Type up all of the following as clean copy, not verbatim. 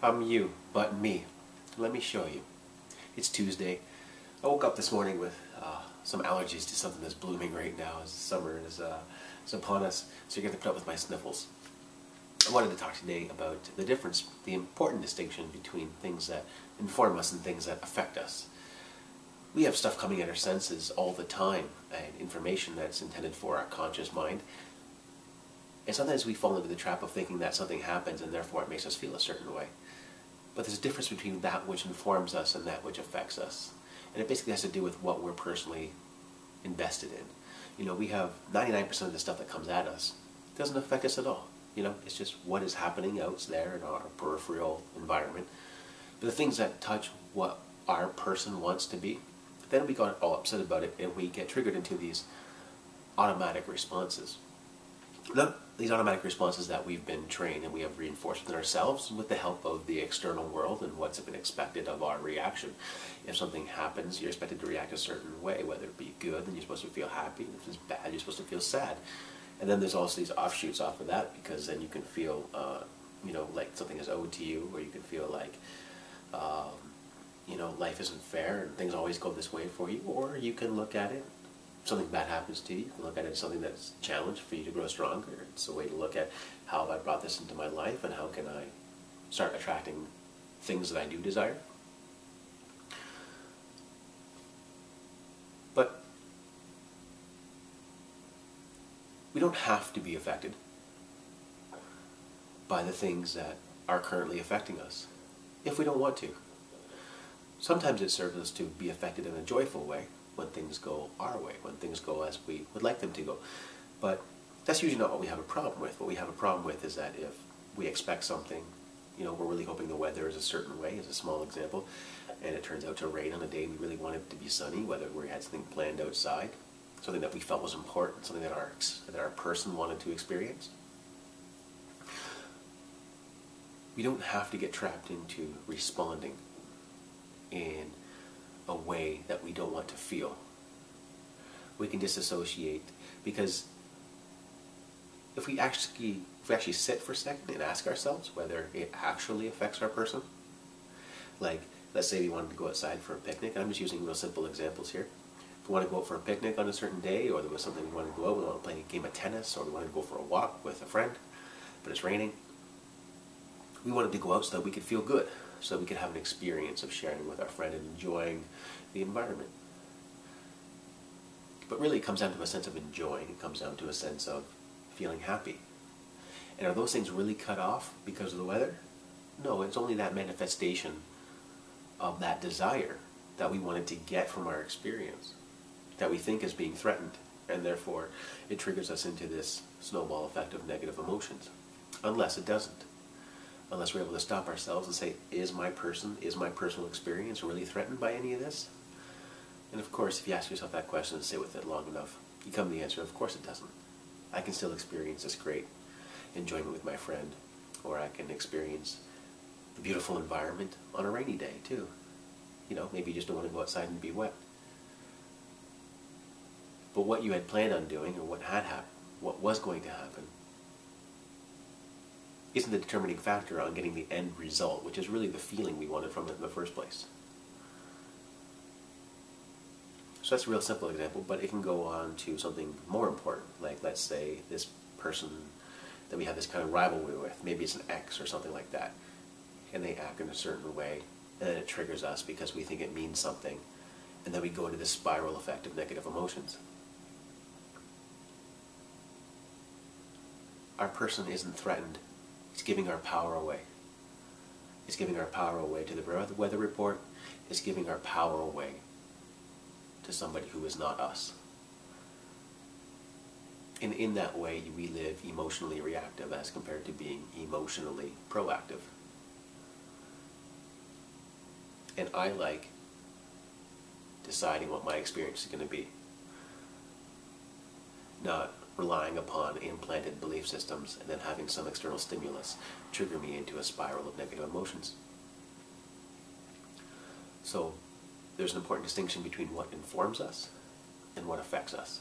I'm you, but me. Let me show you. It's Tuesday. I woke up this morning with some allergies to something that's blooming right now as summer is upon us, so you're going to put up with my sniffles. I wanted to talk today about the difference, the important distinction between things that inform us and things that affect us. We have stuff coming at our senses all the time, and information that's intended for our conscious mind. And sometimes we fall into the trap of thinking that something happens and therefore it makes us feel a certain way. But there's a difference between that which informs us and that which affects us. And it basically has to do with what we're personally invested in. You know, we have 99% of the stuff that comes at us doesn't affect us at all. You know, it's just what is happening out there in our peripheral environment. But the things that touch what our person wants to be, then we got all upset about it and we get triggered into these automatic responses. Now, these automatic responses that we've been trained and we have reinforced within ourselves with the help of the external world and what's been expected of our reaction. If something happens, you're expected to react a certain way, whether it be good, then you're supposed to feel happy. If it's bad, you're supposed to feel sad. And then there's also these offshoots off of that, because then you can feel, like something is owed to you, or you can feel like, life isn't fair and things always go this way for you. Or you can look at it, something bad happens to you, you can look at it as something that's a challenge for you to grow stronger. It's a way to look at how have I brought this into my life and how can I start attracting things that I do desire. But we don't have to be affected by the things that are currently affecting us if we don't want to. Sometimes it serves us to be affected in a joyful way when things go our way, when things go as we would like them to go. But that's usually not what we have a problem with. What we have a problem with is that if we expect something, we're really hoping the weather is a certain way, as a small example, and it turns out to rain on a day we really wanted it to be sunny, whether we had something planned outside, something that we felt was important, something that our person wanted to experience. We don't have to get trapped into responding in a way that we don't want to feel. We can disassociate, because if we actually sit for a second and ask ourselves whether it actually affects our person, like let's say we wanted to go outside for a picnic, and I'm just using real simple examples here. If we want to go out for a picnic on a certain day, or there was something we wanted to go out, we want to play a game of tennis, or we wanted to go for a walk with a friend, but it's raining. We wanted to go out so that we could feel good, so that we could have an experience of sharing with our friend and enjoying the environment. But really it comes down to a sense of enjoying, it comes down to a sense of feeling happy. And are those things really cut off because of the weather? No, it's only that manifestation of that desire that we wanted to get from our experience that we think is being threatened, and therefore it triggers us into this snowball effect of negative emotions, unless it doesn't. Unless we're able to stop ourselves and say, is my personal experience really threatened by any of this? And of course, if you ask yourself that question and sit with it long enough, you come to the answer, of course it doesn't. I can still experience this great enjoyment with my friend, or I can experience the beautiful environment on a rainy day too. Maybe you just don't want to go outside and be wet. But what you had planned on doing, or what had happened, what was going to happen, isn't the determining factor on getting the end result, which is really the feeling we wanted from it in the first place. So that's a real simple example, but it can go on to something more important, like let's say this person that we have this kind of rivalry with, maybe it's an ex or something like that, and they act in a certain way, and then it triggers us because we think it means something, and then we go into this spiral effect of negative emotions. Our person isn't threatened. It's giving our power away. It's giving our power away to the weather report. It's giving our power away to somebody who is not us. And in that way, we live emotionally reactive as compared to being emotionally proactive. And I like deciding what my experience is going to be, not relying upon implanted belief systems and then having some external stimulus trigger me into a spiral of negative emotions. So there's an important distinction between what informs us and what affects us.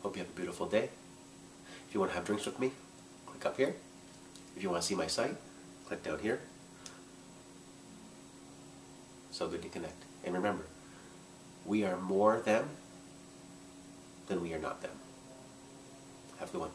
Hope you have a beautiful day. If you want to have drinks with me, click up here. If you want to see my site, click down here. So good to connect. And remember, we are more them than we are not them. Have a good one.